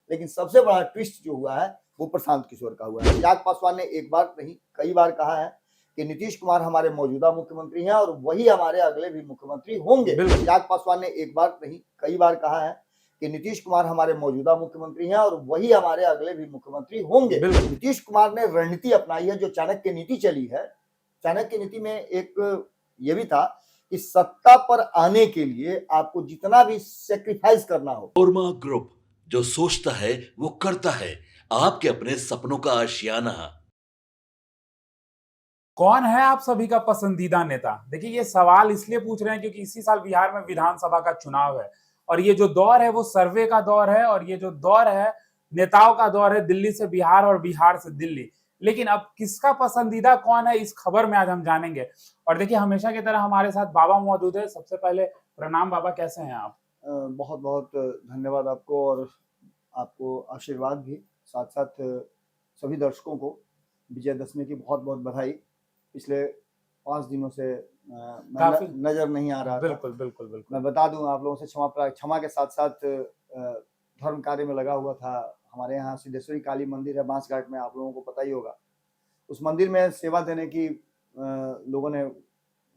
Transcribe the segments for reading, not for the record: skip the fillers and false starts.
लेकिन सबसे बड़ा ट्विस्ट जो हुआ है वो प्रशांत किशोर का हुआ है। चिराग पासवान ने एक बार नहीं कई बार कहा है कि नीतीश कुमार हमारे मौजूदा मुख्यमंत्री हैं और वही हमारे अगले भी मुख्यमंत्री होंगे। चिराग पासवान ने एक बार नहीं कई बार कहा है कि नीतीश कुमार हमारे मौजूदा मुख्यमंत्री हैं और वही हमारे अगले भी मुख्यमंत्री होंगे। नीतीश कुमार ने रणनीति अपनाई है, जो चाणक्य नीति चली है। चाणक्य नीति में एक ये भी था कि सत्ता पर आने के लिए आपको जितना भी सेक्रीफाइस करना हो। ओरमा ग्रुप, जो सोचता है वो करता है। आपके अपने सपनों का आशियाना। कौन है आप सभी का पसंदीदा नेता? देखिए, ये सवाल इसलिए पूछ रहे हैं क्योंकि इसी साल बिहार में विधानसभा का चुनाव है और ये जो दौर है वो सर्वे का दौर है और ये जो दौर है नेताओं का दौर है, दिल्ली से बिहार और बिहार से दिल्ली। लेकिन अब किसका पसंदीदा कौन है, इस खबर में आज हम जानेंगे। और देखिए, हमेशा की तरह हमारे साथ बाबा मौजूद है। सबसे पहले प्रणाम बाबा, कैसे हैं आप? बहुत बहुत धन्यवाद आपको और आपको आशीर्वाद भी। साथ साथ सभी दर्शकों को विजयदशमी की बहुत बहुत बधाई। पिछले 5 दिनों से नजर नहीं आ रहा था। बिल्कुल बिल्कुल बिल्कुल। मैं बता दूं आप लोगों से, क्षमा के साथ साथ धर्म कार्य में लगा हुआ था। हमारे यहाँ सिद्धेश्वरी काली मंदिर है बांसघाट में, आप लोगों को पता ही होगा। उस मंदिर में सेवा देने की लोगों ने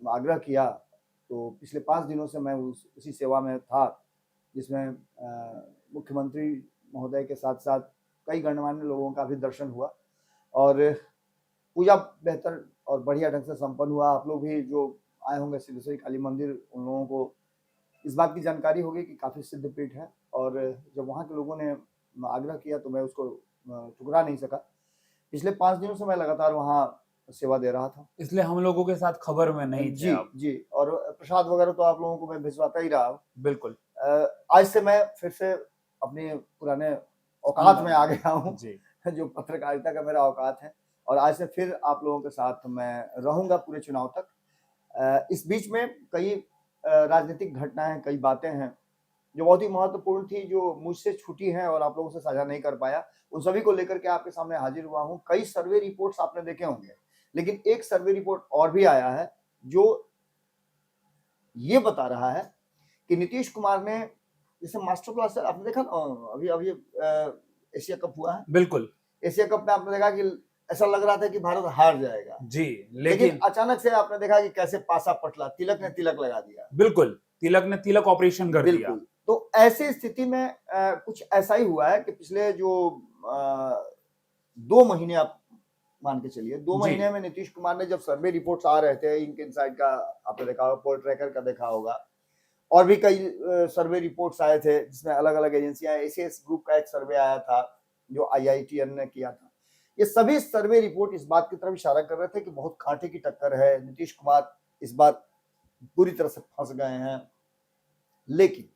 आग्रह किया, तो पिछले 5 दिनों से मैं उसी सेवा में था, जिसमें मुख्यमंत्री महोदय के साथ साथ कई गणमान्य लोगों का भी दर्शन हुआ और पूजा बेहतर और बढ़िया ढंग से संपन्न हुआ। आप लोग भी जो आए होंगे सिद्धेश्वरी काली मंदिर, उन लोगों को इस बात की जानकारी होगी कि काफ़ी सिद्ध पीठ है और जब वहाँ के लोगों ने आग्रह किया तो मैं उसको ठुकरा नहीं सका। पिछले 5 दिनों से मैं लगातार वहाँ सेवा दे रहा था, इसलिए हम लोगों के साथ खबर में नहीं जी जी। और प्रसाद वगैरह तो आप लोगों को मैं भिजवाता ही रहा। बिल्कुल। आज से मैं फिर से अपने पुराने औकात में आ गया हूँ, जो पत्रकारिता का मेरा औकात है, और आज से फिर आप लोगों के साथ मैं रहूंगा पूरे चुनाव तक। इस बीच में कई राजनीतिक घटनाएं, कई बातें हैं जो बहुत ही महत्वपूर्ण थी, जो मुझसे छूटी हैं और आप लोगों से साझा नहीं कर पाया। उन सभी को लेकर के आपके सामने हाजिर हुआ हूं। कई सर्वे रिपोर्ट्स आपने देखे होंगे, लेकिन एक सर्वे रिपोर्ट और भी आया है जो ये बता रहा है कि नीतीश कुमार ने, जैसे मास्टर ब्लास्टर आपने देखा अभी एशिया कप हुआ है। बिल्कुल। एशिया कप में आपने देखा कि ऐसा लग रहा था कि भारत हार जाएगा जी, लेकिन अचानक से आपने देखा कि कैसे पासा पटला, तिलक ने तिलक लगा दिया। बिल्कुल, तिलक ने तिलक ऑपरेशन कर दिया। तो ऐसी स्थिति में कुछ ऐसा ही हुआ है कि पिछले जो 2 महीने आप मान के चलिए, 2 महीने में नीतीश कुमार ने, जब सर्वे रिपोर्ट्स आ रहे थे, इंक इनसाइड का आपने देखा होगा, पोल ट्रैकर का देखा होगा, और भी कई सर्वे रिपोर्ट्स आए थे जिसमें अलग अलग एजेंसियां, एसीएस ग्रुप का एक सर्वे आया था जो IITN ने किया था। ये सभी सर्वे रिपोर्ट इस बात की तरफ इशारा कर रहे थे कि बहुत कांटे की टक्कर है, नीतीश कुमार इस बार पूरी तरह से फंस गए हैं। लेकिन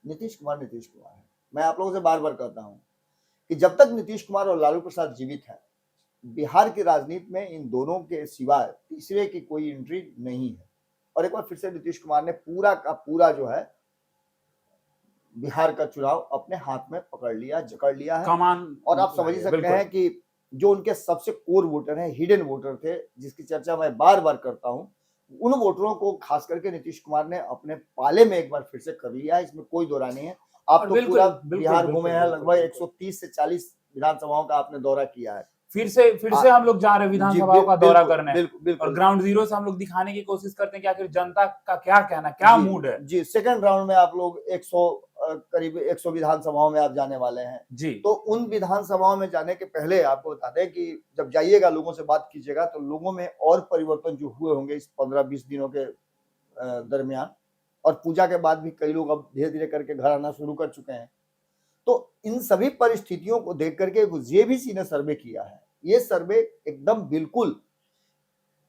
नीतीश कुमार है। मैं आप लोगों से बार बार कहता हूं कि जब तक नीतीश कुमार और लालू प्रसाद जीवित हैं, बिहार की राजनीति में इन दोनों के सिवाय तीसरे की कोई एंट्री नहीं है। और एक बार फिर से नीतीश कुमार ने पूरा का पूरा जो है बिहार का चुनाव अपने हाथ में पकड़ लिया, जकड़ लिया है। और आप समझ सकते हैं कि जो उनके सबसे कोर वोटर हैं, हिडन वोटर थे, जिसकी चर्चा मैं बार बार करता हूं, उन वोटरों को खास करके नीतीश कुमार ने अपने पाले में एक बार फिर से कर लिया है, इसमें कोई दो राय नहीं है। आप तो पूरा बिहार घूमे हैं, लगभग 130 से 40 विधानसभाओं का आपने दौरा किया है। फिर से हम लोग जा रहे हैं विधानसभाओं का दौरा करने और ग्राउंड जीरो से हम लोग दिखाने की कोशिश करते हैं कि आखिर जनता का क्या कहना, क्या मूड है। जी, सेकंड राउंड में आप लोग 100 करीब 100 विधानसभाओं में आप जाने वाले हैं जी। तो उन विधानसभाओं में जाने के पहले आपको बता दें कि जब जाइएगा, लोगों से बात कीजिएगा, तो लोगों में और परिवर्तन जो हुए होंगे इस 15-20 दिनों के दरमियान, और पूजा के बाद भी कई लोग अब धीरे धीरे करके घर आना शुरू कर चुके हैं। तो इन सभी परिस्थितियों को देख करके JVC ने सर्वे किया है। ये सर्वे एकदम बिल्कुल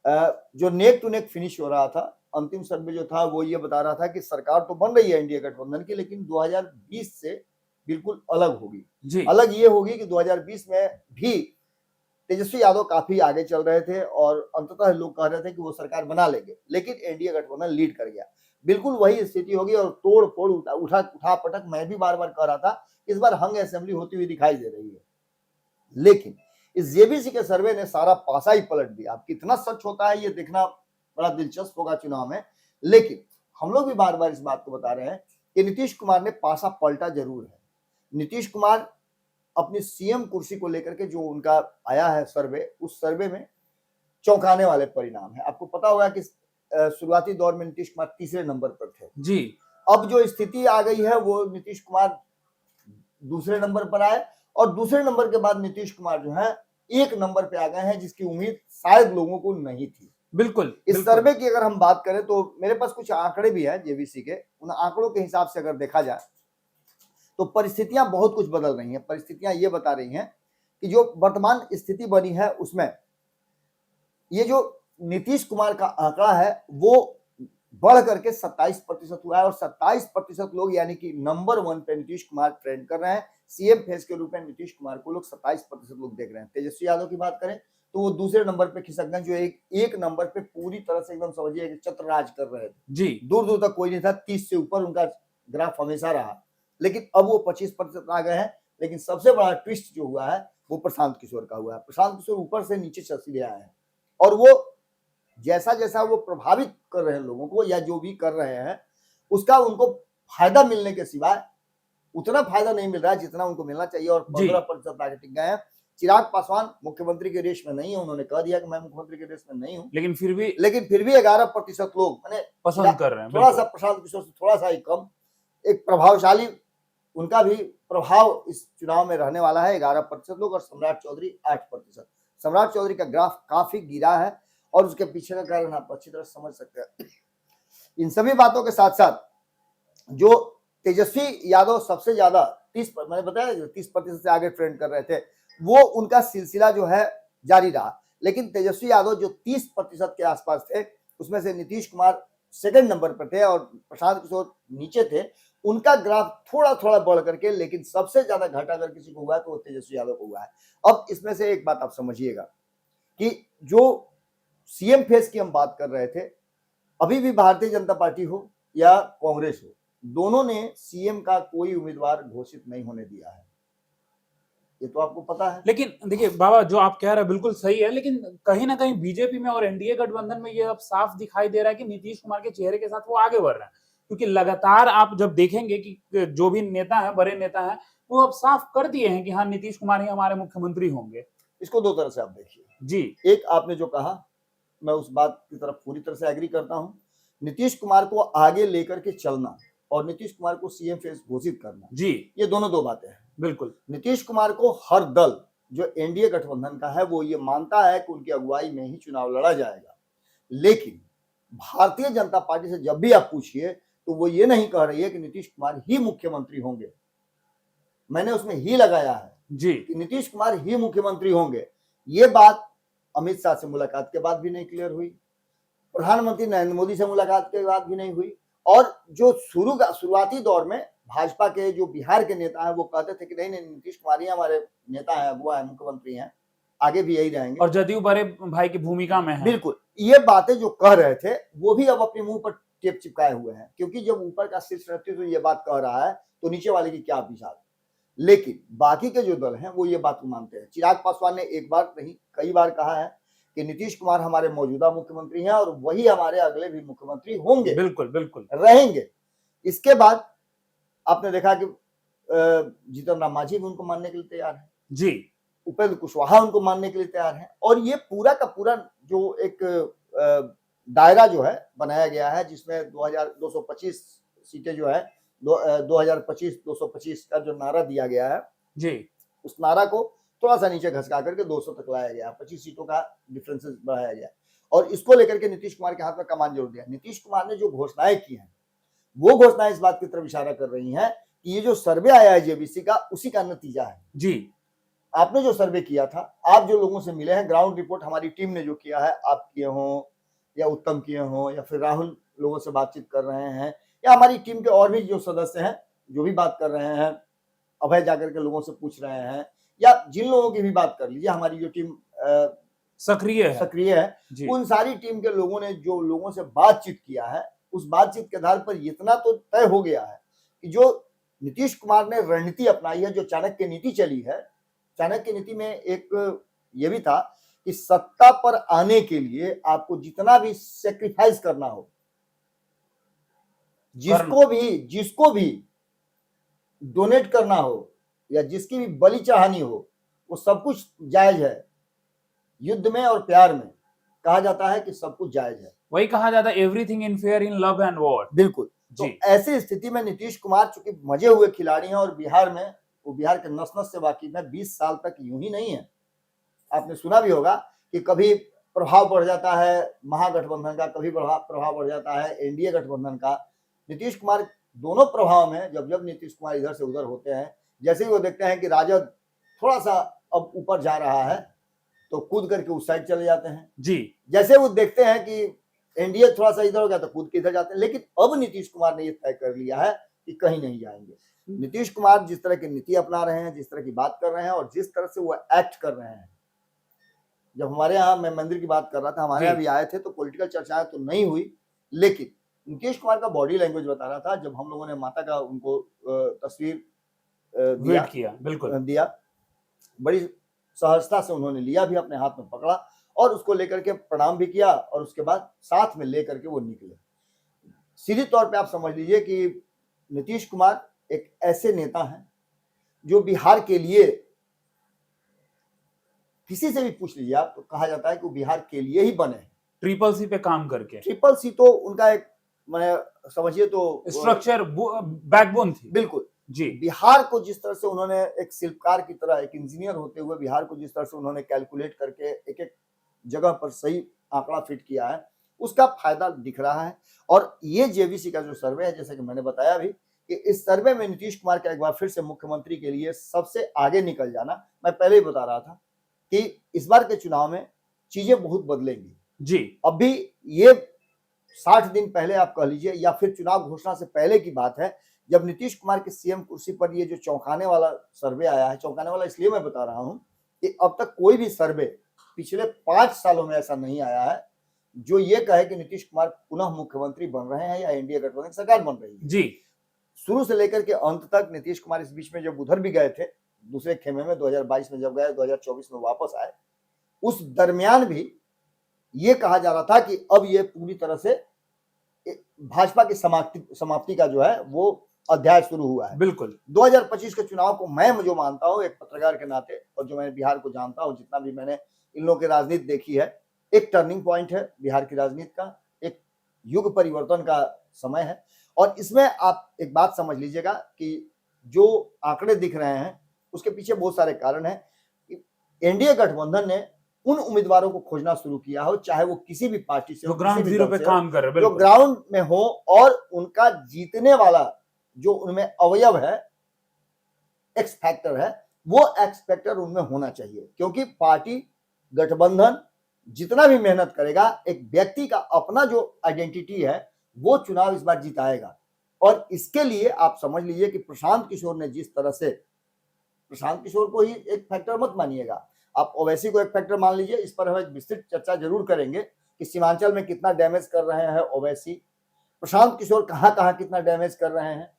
जो नेक टू नेक फिनिश हो रहा था। अंतिम सर्वे जो था वो ये बता रहा था कि सरकार तो बन रही है एनडीए गठबंधन की, लेकिन 2020 से बिल्कुल अलग होगी। अलग ये होगी कि 2020 में भी तेजस्वी यादव काफी आगे चल रहे थे और अंततः लोग कह रहे थे कि वो सरकार बना लेंगे, लेकिन एनडीए गठबंधन लीड कर गया। बिल्कुल वही स्थिति होगी और तोड़ फोड़ उठा पटक, मैं भी बार बार कह रहा था, इस बार हंग असेंबली होती हुई दिखाई दे रही है। लेकिन इस JVC के सर्वे ने सारा पासा ही पलट दिया। अब कितना सच होता है ये देखना बड़ा दिलचस्प होगा चुनाव में, लेकिन हम लोग भी बार बार इस बात को बता रहे हैं कि नीतीश कुमार ने पासा पलटा जरूर है। नीतीश कुमार अपनी सीएम कुर्सी को लेकर के जो उनका आया है सर्वे, उस सर्वे में चौंकाने वाले परिणाम है। आपको पता होगा कि शुरुआती दौर में नीतीश कुमार तीसरे नंबर पर थे। जी। अब जो स्थिति आ गई है वो नीतीश कुमार दूसरे नंबर पर आए और दूसरे नंबर के बाद नीतीश कुमार जो है एक नंबर पे आ गए हैं, जिसकी उम्मीद शायद लोगों को नहीं थी। बिल्कुल। इस सर्वे की अगर हम बात करें तो मेरे पास कुछ आंकड़े भी हैं जेवीसी के, उन आंकड़ों के हिसाब से अगर देखा जाए तो परिस्थितियां बहुत कुछ बदल रही हैं। परिस्थितियां ये बता रही हैं कि जो वर्तमान स्थिति बनी है उसमें ये जो नीतीश कुमार का आंकड़ा है वो बढ़ करके 27% हुआ है और 27% लोग यानी कि नंबर 1 पे नीतीश कुमार ट्रेंड कर रहे हैं। सीएम फेस के रूप में नीतीश कुमार को लोग 27% लोग देख रहे हैं। तेजस्वी यादव की बात करें तो वो दूसरे नंबर पे खिसक गए, जो एक नंबर पे पूरी तरह से एकदम समझिए कि छत्रराज कर रहे थे जी। दूर दूर तक कोई नहीं था, 30 से ऊपर उनका ग्राफ हमेशा रहा, लेकिन अब वो 25% आ गए हैं। लेकिन सबसे बड़ा ट्विस्ट जो हुआ है वो प्रशांत किशोर का हुआ है। प्रशांत किशोर ऊपर से नीचे सीधे आए हैं और वो जैसा जैसा वो प्रभावित कर रहे हैं लोगों को या जो भी कर रहे हैं उसका उनको फायदा मिलने के सिवाय उतना फायदा नहीं मिल रहा है जितना उनको मिलना चाहिए और 15% आगे टिक गए हैं। चिराग पासवान मुख्यमंत्री के रेस में नहीं है, उन्होंने कह दिया कि मैं मुख्यमंत्री के रेस में नहीं हूं, लेकिन फिर भी 11% लोग मैंने पसंद कर रहे हैं। थोड़ा सा प्रशांत किशोर से थोड़ा सा ही कम, एक प्रभावशाली उनका भी प्रभाव इस चुनाव में रहने वाला है 11% लोग और सम्राट चौधरी 8%। सम्राट चौधरी का ग्राफ काफी गिरा है और उसके पीछे का कारण आप अच्छी तरह समझ सकते हैं। इन सभी बातों के साथ साथ जो तेजस्वी यादव सबसे ज्यादा 30, मैंने बताया 30% से आगे ट्रेंड कर रहे थे, वो उनका सिलसिला जो है जारी रहा। लेकिन तेजस्वी यादव जो 30% के आसपास थे उसमें से नीतीश कुमार सेकंड नंबर पर थे और प्रशांत किशोर नीचे थे। उनका ग्राफ थोड़ा थोड़ा बढ़ करके, लेकिन सबसे ज्यादा घाटा अगर किसी को हुआ है तो वो तेजस्वी यादव को हुआ है। अब इसमें से एक बात आप समझिएगा कि जो सीएम फेस की हम बात कर रहे थे, अभी भी भारतीय जनता पार्टी हो या कांग्रेस हो, दोनों ने सीएम का कोई उम्मीदवार घोषित नहीं होने दिया है, ये तो आपको पता है। लेकिन देखिए बाबा, जो आप कह रहे हैं बिल्कुल सही है, लेकिन कहीं ना कहीं बीजेपी में और एनडीए गठबंधन में ये अब साफ दिखाई दे रहा है कि नीतीश कुमार के चेहरे के साथ वो आगे बढ़ रहे हैं। क्योंकि लगातार आप जब देखेंगे कि जो भी नेता है, बड़े नेता है, वो अब साफ कर दिए हैं कि हाँ नीतीश कुमार ही हमारे मुख्यमंत्री होंगे। इसको दो तरह से आप देखिए जी। एक आपने जो कहा मैं उस बात की तरफ पूरी तरह से एग्री करता हूं, नीतीश कुमार को आगे लेकर के चलना और नीतीश कुमार को सीएम फेस घोषित करना, जी, ये दोनों दो बातें हैं। बिल्कुल। नीतीश कुमार को हर दल जो एनडीए गठबंधन का है वो ये मानता है कि उनकी अगुवाई में ही चुनाव लड़ा जाएगा, लेकिन भारतीय जनता पार्टी से जब भी आप पूछिए तो वो ये नहीं कह रही है कि नीतीश कुमार ही मुख्यमंत्री होंगे। मैंने उसमें ही लगाया है जी, कि नीतीश कुमार ही मुख्यमंत्री होंगे। ये बात अमित शाह से मुलाकात के बाद भी नहीं क्लियर हुई, प्रधानमंत्री नरेंद्र मोदी से मुलाकात के बाद भी नहीं हुई, और जो शुरुआती दौर में भाजपा के जो बिहार के नेता हैं वो कहते थे कि नहीं नहीं नीतीश कुमार ही हमारे नेता हैं, अगुवा है, मुख्यमंत्री हैं, आगे भी यही रहेंगे, और जदयू बड़े भाई की भूमिका में है। बिल्कुल। ये बातें जो कह रहे थे वो भी अब अपने मुंह पर टेप चिपकाए हुए हैं, क्योंकि जब ऊपर का शीर्ष नेतृत्व ये बात कह रहा है तो नीचे वाले की क्या मिसाल। लेकिन बाकी के जो दल हैं वो ये बात को मानते हैं। चिराग पासवान ने एक बार नहीं कई बार कहा है कि नीतीश कुमार हमारे मौजूदा मुख्यमंत्री हैं और वही हमारे अगले भी मुख्यमंत्री होंगे, बिल्कुल बिल्कुल रहेंगे। इसके बाद आपने देखा कि जीतन राम मांझी भी उनको मानने के लिए तैयार है, जी, उपेंद्र कुशवाहा उनको मानने के लिए तैयार है, और ये पूरा का पूरा जो एक दायरा जो है बनाया गया है जिसमें 2225 सीटें जो है 2025 225 का जो नारा दिया गया है जी, उस नारा को थोड़ा सा नीचे घसका करके 200 तक लाया गया, 25 सीटों का डिफरेंसेस बढ़ाया गया, और इसको लेकर के नीतीश कुमार के हाथ में कमान जोड़ दिया। नीतीश कुमार ने जो घोषणाएं की हैं वो घोषणाएं इस बात की तरफ इशारा कर रही हैं कि ये जो सर्वे आया है जेबीसी का उसी का नतीजा है। जी, आपने जो सर्वे किया था, आप जो लोगों से मिले हैं, ग्राउंड रिपोर्ट हमारी टीम ने जो किया है, आप किए हों या उत्तम किए हों या फिर राहुल लोगों से बातचीत कर रहे हैं या हमारी टीम के और भी जो सदस्य हैं जो भी बात कर रहे हैं, अभय जाकर के लोगों से पूछ रहे हैं, या जिन लोगों की भी बात कर लीजिए, हमारी जो टीम सक्रिय है, उन सारी टीम के लोगों ने जो लोगों से बातचीत किया है उस बातचीत के आधार पर इतना तो तय हो गया है कि जो नीतीश कुमार ने रणनीति अपनाई है, जो चाणक्य नीति चली है, चाणक्य नीति में एक ये भी था कि सत्ता पर आने के लिए आपको जितना भी सेक्रीफाइस करना हो, जिसको भी डोनेट करना हो, या जिसकी भी बलि चढ़ानी हो, वो सब कुछ जायज है। युद्ध में और प्यार में कहा जाता है कि सब कुछ जायज है। वही कहा जाता है everything in fair in love and war. बिल्कुल। तो जी। ऐसी स्थिति में नीतीश कुमार चूंकि मजे हुए खिलाड़ी हैं और बिहार में वो बिहार के नस नस से वाकिफ है, 20 साल तक यूं ही नहीं है। आपने सुना भी होगा कि कभी प्रभाव बढ़ जाता है महागठबंधन का, कभी प्रभाव बढ़ जाता है एनडीए गठबंधन का। नीतीश कुमार दोनों प्रभाव में, जब नीतीश कुमार इधर से उधर होते हैं, जैसे ही वो देखते हैं कि राजद थोड़ा सा अब ऊपर जा रहा है तो कूद करके उस साइड चले जाते हैं। जी। जैसे वो देखते हैं कि एनडीए थोड़ा सा इधर हो गया तो कूद के इधर जाते हैं। लेकिन अब नीतीश कुमार ने ये तय कर लिया है कि कहीं नहीं जाएंगे। नीतीश कुमार जिस तरह की नीति अपना रहे हैं, जिस तरह की बात कर रहे हैं और जिस तरह से वो एक्ट कर रहे हैं, जब हमारे यहाँ, मैं मंदिर की बात कर रहा था, हमारे यहाँ भी आए थे तो पॉलिटिकल चर्चाएं तो नहीं हुई, लेकिन नीतीश कुमार का बॉडी लैंग्वेज बता रहा था। जब हम लोगों ने माता का उनको तस्वीर वेट किया, बिल्कुल दिया, बड़ी सहजता से उन्होंने लिया भी, अपने हाथ में पकड़ा और उसको लेकर के प्रणाम भी किया और उसके बाद साथ में लेकर के वो निकले। सीधे तौर पे आप समझ लीजिए कि नीतीश कुमार एक ऐसे नेता हैं जो बिहार के लिए, किसी से भी पूछ लीजिए आप, तो कहा जाता है कि वो बिहार के लिए ही बने। ट्रिपल सी पे काम करके, ट्रिपल सी तो उनका एक, मैं समझिए तो स्ट्रक्चर बैकबोन थी। बिल्कुल जी। बिहार को जिस तरह से उन्होंने एक शिल्पकार की तरह, एक इंजीनियर होते हुए बिहार को जिस तरह से उन्होंने कैलकुलेट करके एक एक जगह पर सही आंकड़ा फिट किया है, उसका फायदा दिख रहा है। और ये जेवीसी का जो सर्वे है, जैसे कि मैंने बताया भी, कि इस सर्वे में नीतीश कुमार का एक बार फिर से मुख्यमंत्री के लिए सबसे आगे निकल जाना, मैं पहले ही बता रहा था कि इस बार के चुनाव में चीजें बहुत बदलेंगी। जी। अभी ये 60 दिन पहले आप कह लीजिए या फिर चुनाव घोषणा से पहले की बात है, जब नीतीश कुमार के सीएम कुर्सी पर ये जो चौंकाने वाला सर्वे आया है, चौंकाने वाला इसलिए मैं बता रहा हूं कि अब तक कोई भी सर्वे पिछले 5 सालों में ऐसा नहीं आया है जो ये कहे कि नीतीश कुमार पुनः मुख्यमंत्री बन रहे हैं या एनडीए गठबंधन की सरकार बन रही है। जी। शुरू से लेकर के अंत तक नीतीश कुमार इस बीच में जब उधर भी गए थे, दूसरे खेमे में 2022 में जब गए, 2024 में वापस आए, उस दरमियान भी ये कहा जा रहा था कि अब ये पूरी तरह से भाजपा की समाप्ति का जो है वो अध्याय शुरू हुआ है। बिल्कुल। 2025 के चुनाव को मैं जो मानता हूं एक पत्रकार के नाते, और जो मैं बिहार को जानता हूं, जितना भी मैंने इन लोगों की राजनीति देखी है, एक टर्निंग पॉइंट है बिहार की राजनीति का, एक युग परिवर्तन का समय है। और इसमें आप एक बात समझ लीजिएगा कि जो आंकड़े दिख रहे हैं उसके पीछे बहुत सारे कारण हैं कि एनडीए गठबंधन ने उन उम्मीदवारों को खोजना शुरू किया हो, चाहे वो किसी भी पार्टी से, जो ग्राउंड जीरो पे काम कर रहे, जो ग्राउंड में हो, और उनका जीतने वाला जो उनमें अवयव है, एक्स फैक्टर है, वो एक्स फैक्टर उनमें होना चाहिए। क्योंकि पार्टी गठबंधन जितना भी मेहनत करेगा, एक व्यक्ति का अपना जो आइडेंटिटी है वो चुनाव इस बार जिताएगा। और इसके लिए आप समझ लीजिए कि प्रशांत किशोर ने जिस तरह से, प्रशांत किशोर को ही एक फैक्टर मत मानिएगा, आप ओवैसी को एक फैक्टर मान लीजिए। इस पर हम एक विस्तृत चर्चा जरूर करेंगे कि सीमांचल में कितना डैमेज कर रहे हैं ओवैसी, प्रशांत किशोर कहां कहां कितना डैमेज कर रहे हैं,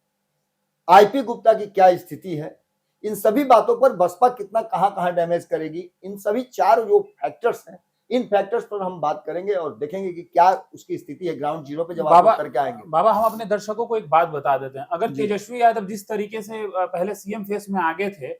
आईपी गुप्ता की क्या स्थिति है, इन सभी बातों पर बसपा कितना कहां कहां डैमेज करेगी, इन सभी 4 जो फैक्टर्स हैं, इन फैक्टर्स पर हम बात करेंगे और देखेंगे कि क्या उसकी स्थिति है ग्राउंड जीरो पे जब आप करके आएंगे। बाबा, हम अपने दर्शकों को एक बात बता देते हैं, अगर तेजस्वी यादव जिस तरीके से पहले सीएम फेस में आगे थे,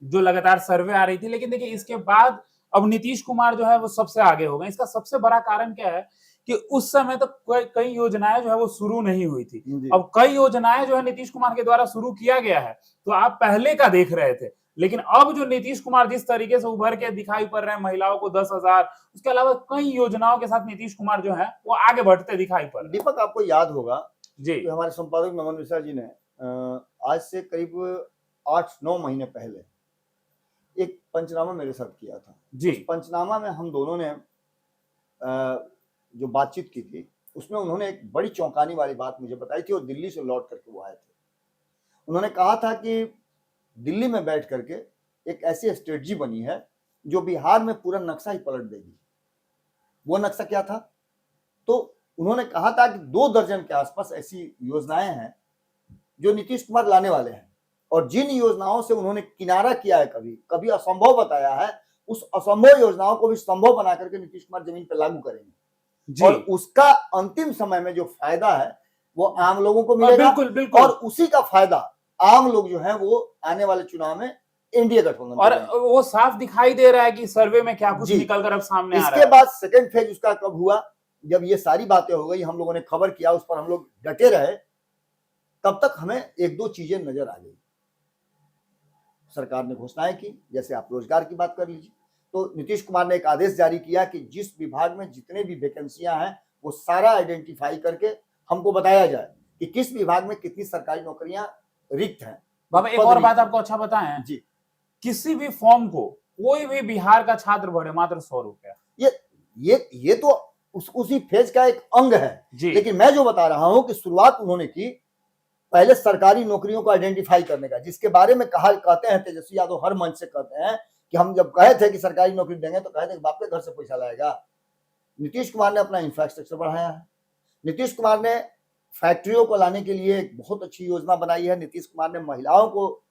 जो लगातार सर्वे आ रही थी, लेकिन देखिए इसके बाद अब नीतीश कुमार जो है वो सबसे आगे हो गए। इसका सबसे बड़ा कारण क्या है कि उस समय तो कई योजनाएं जो है वो शुरू नहीं हुई थी, अब कई योजनाएं जो है नीतीश कुमार के द्वारा शुरू किया गया है, तो आप पहले का देख रहे थे। लेकिन अब जो नीतीश कुमार जिस तरीके से उभर के दिखाई पड़ रहे हैं, महिलाओं को 10,000, उसके अलावा कई योजनाओं के साथ नीतीश कुमार जो है वो आगे बढ़ते दिखाई पड़ रहे हैं। दीपक, आपको याद होगा जी, तो हमारे संपादक नमन मिश्रा जी ने आज से करीब 8-9 महीने पहले एक पंचनामा मेरे साथ किया था। जी। पंचनामा में हम दोनों ने जो बातचीत की थी उसमें उन्होंने एक बड़ी चौंकाने वाली बात मुझे बताई थी, और दिल्ली से लौट करके वो आए थे। उन्होंने कहा था कि दिल्ली में बैठ करके एक ऐसी स्ट्रेटजी बनी है जो बिहार में पूरा नक्शा ही पलट देगी। वो नक्शा क्या था? तो उन्होंने कहा था कि 2 दर्जन के आसपास ऐसी योजनाएं हैं जो नीतीश कुमार लाने वाले हैं, और जिन योजनाओं से उन्होंने किनारा किया है, कभी असंभव बताया है, उस असंभव योजनाओं को भी संभव बना करके नीतीश कुमार जमीन पर लागू करेंगे। और उसका अंतिम समय में जो फायदा है वो आम लोगों को मिलेगा। बिल्कुल, बिल्कुल। और उसी का फायदा आम लोग जो है वो आने वाले चुनाव में एनडीए गठबंधन और करेंगे। वो साफ दिखाई दे रहा है कि सर्वे में क्या कुछ जी। निकल कर अब सामने आ रहा इसके है। बाद सेकंड फेज उसका कब हुआ, जब ये सारी बातें हो गई, हम लोगों ने खबर किया, उस पर हम लोग डटे रहे, तब तक हमें एक दो चीजें नजर आ गई। सरकार ने घोषणाएं की, जैसे आप रोजगार की बात कर लीजिए, तो नीतीश कुमार ने एक आदेश जारी किया कि जिस विभाग में जितने भी वैकेंसियां हैं वो सारा आइडेंटिफाई करके हमको बताया जाए कि किस विभाग में कितनी सरकारी नौकरियां रिक्त हैं। बाबा एक पद और रिक्त बात हैं। आपको अच्छा बताएं, जी, किसी भी फॉर्म को कोई भी बिहार का छात्र भरे मात्र 100 रुपया। ये तो उसी फेज का एक अंग है। जी। लेकिन मैं जो बता रहा हूं कि शुरुआत उन्होंने की पहले सरकारी नौकरियों को आइडेंटिफाई करने का, जिसके बारे में कहते हैं तेजस्वी यादव हर मंच से कहते हैं कि हम जब कहे थे कि सरकारी नौकरी देंगे तो कहे थे कि बाप के घर से पैसा लाएगा। नीतीश कुमार ने अपना इंफ्रास्ट्रक्चर बढ़ाया है। नीतीश कुमार ने फैक्ट्रियों को लाने के लिए एक बहुत अच्छी योजना बनाई है। नीतीश कुमार ने महिलाओं को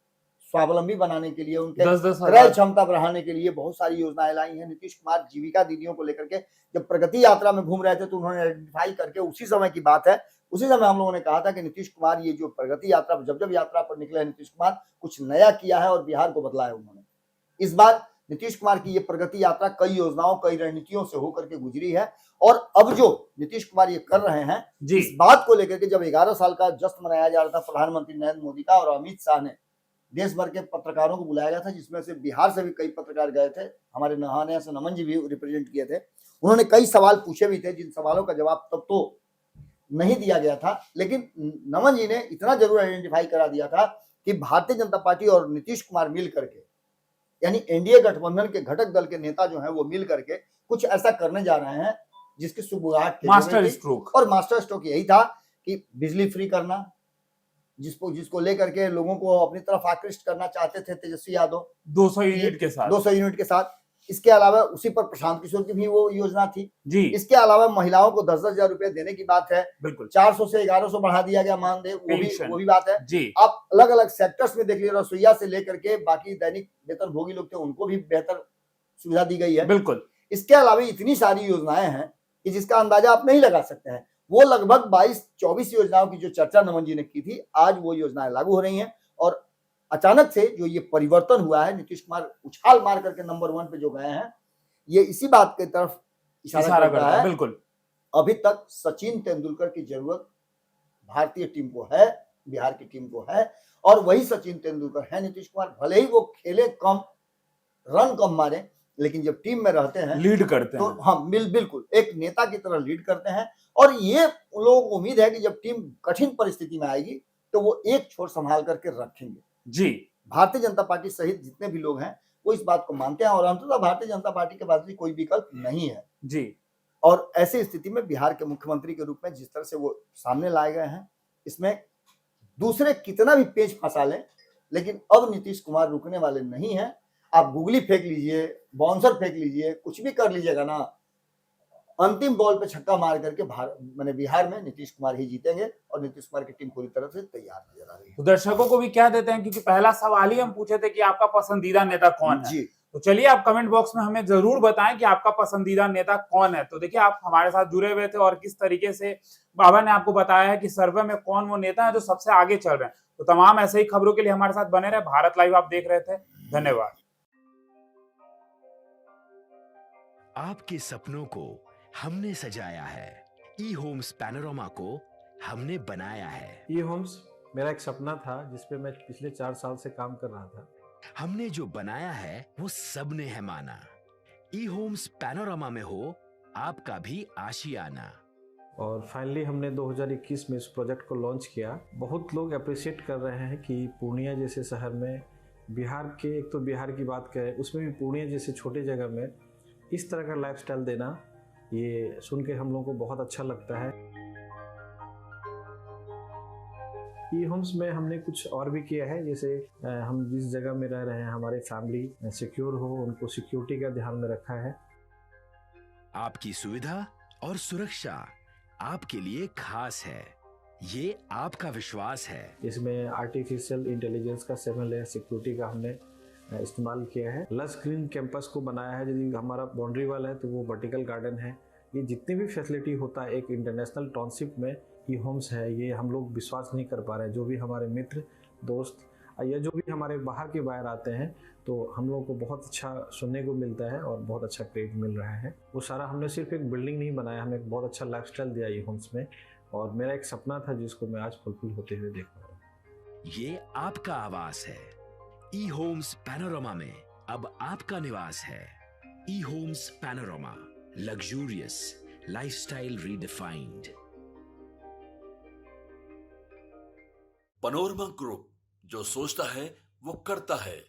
स्वावलंबी बनाने के लिए, उनके 10-10 क्रय हजार। क्षमता बढ़ाने के लिए बहुत सारी योजनाएं लाई हैं। नीतीश कुमार जीविका दीदियों को लेकर के जब प्रगति यात्रा में घूम रहे थे तो उन्होंने आइडेंटिफाई करके, उसी समय की बात है, उसी समय हम लोगों ने कहा था कि नीतीश कुमार ये जो प्रगति यात्रा, जब यात्रा पर निकले नीतीश कुमार, कुछ नया किया है और बिहार को बदला है उन्होंने। इस बार नीतीश कुमार की ये प्रगति यात्रा कई योजनाओं, कई रणनीतियों से होकर के गुजरी है। और अब जो नीतीश कुमार ये कर रहे हैं, जी। इस बात को लेकर के जब 11 साल का जश्न मनाया जा रहा था प्रधानमंत्री नरेंद्र मोदी का, और अमित शाह ने देश भर के पत्रकारों को बुलाया गया था, जिसमें से बिहार से भी कई पत्रकार गए थे, हमारे नहाने से नमन जी भी रिप्रेजेंट किए थे। उन्होंने कई सवाल पूछे भी थे, जिन सवालों का जवाब तब तो नहीं दिया गया था, लेकिन नमन जी ने इतना जरूर आइडेंटिफाई करा दिया था कि भारतीय जनता पार्टी और नीतीश कुमार मिल करके, यानी एनडीए गठबंधन के घटक दल के नेता जो हैं वो मिल करके कुछ ऐसा करने जा रहे हैं जिसकी शुरुआत मास्टर स्ट्रोक। और मास्टर स्ट्रोक यही था कि बिजली फ्री करना, जिसको लेकर के लोगों को अपनी तरफ आकृष्ट करना चाहते थे तेजस्वी यादव 200 यूनिट के साथ। 200 यूनिट के साथ। इसके अलावा उसी पर प्रशांत किशोर की भी वो योजना थी। जी। इसके अलावा महिलाओं को 10-10 हजार रुपए देने की बात है, बिल्कुल। 400 से 1100 बढ़ा दिया गया मानदेय, वो भी बात है। जी। आप अलग अलग सेक्टर्स में देख लीजिए, रसोईया से लेकर के बाकी दैनिक वेतन भोगी लोग थे उनको भी बेहतर सुविधा दी गई है। बिल्कुल। इसके अलावा इतनी सारी योजनाएं हैं कि जिसका अंदाजा आप नहीं लगा सकते हैं। वो लगभग 22-24 योजनाओं की जो चर्चा नमन जी ने की थी, आज वो योजनाएं लागू हो रही हैं। और अचानक से जो ये परिवर्तन हुआ है, नीतीश कुमार उछाल मार करके नंबर 1 पे जो गए हैं, ये इसी बात की तरफ इशारा करता है। बिल्कुल। अभी तक सचिन तेंदुलकर की जरूरत भारतीय टीम को है, बिहार की टीम को है, और वही सचिन तेंदुलकर है नीतीश कुमार। भले ही वो खेले कम, रन कम मारे, लेकिन जब टीम में रहते हैं, लीड करते तो हैं। हाँ बिल्कुल एक नेता की तरह लीड करते हैं। और ये उन लोगों को उम्मीद है कि जब टीम कठिन परिस्थिति में आएगी तो वो एक छोर संभाल करके रखेंगे। जी। भारतीय जनता पार्टी सहित जितने भी लोग हैं वो इस बात को मानते हैं, और अंततः भारतीय जनता पार्टी के पास भी कोई विकल्प नहीं है। जी। और ऐसी स्थिति में बिहार के मुख्यमंत्री के रूप में जिस तरह से वो सामने लाए गए हैं, इसमें दूसरे कितना भी पेच फंसा लें, लेकिन अब नीतीश कुमार रुकने वाले नहीं हैं। आप गुगली फेंक लीजिए, बाउंसर फेंक लीजिए, कुछ भी कर लीजिएगा ना, अंतिम बॉल पे छक्का मार करके बिहार में नीतीश कुमार ही जीतेंगे, और नीतीश कुमार की टीम पूरी तरह से तैयार नजर आ रही है। तो दर्शकों को भी क्या देते हैं, क्योंकि पहला सवाल ही हम पूछे थे कि आपका पसंदीदा नेता कौन है। जी। तो चलिए आप कमेंट बॉक्स में हमें जरूर बताएं कि आपका पसंदीदा नेता कौन है। तो देखिए आप हमारे साथ जुड़े हुए थे और किस तरीके से बाबा ने आपको बताया है कि सर्वे में कौन वो नेता है जो सबसे आगे चल रहे हैं। तो तमाम ऐसे ही खबरों के लिए हमारे साथ बने रहे। भारत लाइव आप देख रहे थे, धन्यवाद। आपके सपनों को हमने सजाया है, ई होम्स पैनोरामा को हमने बनाया है। ई होम्स मेरा एक सपना था जिसपे मैं पिछले 4 साल से काम कर रहा था। हमने जो बनाया है वो सबने है माना। ई होम्स पैनोरामा में हो आपका भी आशियाना। और फाइनली हमने 2021 में इस प्रोजेक्ट को लॉन्च किया। बहुत लोग अप्रिशिएट कर रहे हैं कि पूर्णिया जैसे शहर में, बिहार के, एक तो बिहार की बात करें उसमें भी पूर्णिया जैसे छोटे जगह में इस तरह का लाइफस्टाइल देना, ये सुन के हम लोगों को बहुत अच्छा लगता है। ई होम्स में हमने कुछ और भी किया है, जैसे हम जिस जगह में रह रहे हैं हमारे फैमिली सिक्योर हो, उनको सिक्योरिटी का ध्यान में रखा है। आपकी सुविधा और सुरक्षा आपके लिए खास है, ये आपका विश्वास है। इसमें आर्टिफिशियल इंटेलिजेंस का 7 लेयर सिक्योरिटी का हमने इस्तेमाल किया है। लस ग्रीन कैंपस को बनाया है। यदि हमारा बाउंड्री वाल है तो वो वर्टिकल गार्डन है। ये जितनी भी फैसिलिटी होता है एक इंटरनेशनल टाउनशिप में ई होम्स है, ये हम लोग विश्वास नहीं कर पा रहे हैं। जो भी हमारे मित्र दोस्त या जो भी हमारे बाहर के बायर आते हैं, तो हम लोगों को बहुत अच्छा सुनने को मिलता है और बहुत अच्छा क्रेडिट मिल रहा है। वो सारा हमने सिर्फ एक बिल्डिंग नहीं बनाया, हमें एक बहुत अच्छा लाइफस्टाइल दिया ये होम्स में, और मेरा एक सपना था जिसको मैं आज फुलफिल होते हुए देख रहा हूँ। ये आपका आवास है। ई होम्स पैनोरामा में अब आपका निवास है। E homes Panorama, luxurious lifestyle redefined. Panorama group, जो सोचता है वो करता है।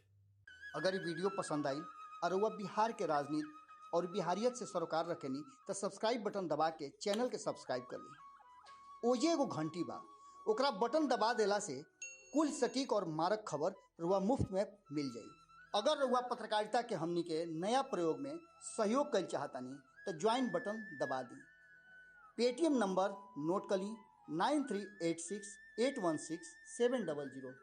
अगर ये वीडियो पसंद आई और वह बिहार के राजनीति और बिहारियत से सरोकार रखेनी तो सब्सक्राइब बटन दबा के चैनल के सब्सक्राइब कर ली। ओजे एगो घंटी बा, ओकरा बटन दबा देला से कुल सटीक और मारक खबर रुआ मुफ्त में मिल जाई। अगर रुआ पत्रकारिता के हमनी के नया प्रयोग में सहयोग कर चाहतानी तो ज्वाइन बटन दबा दी। पेटीएम नंबर नोट कर ली 9386816700।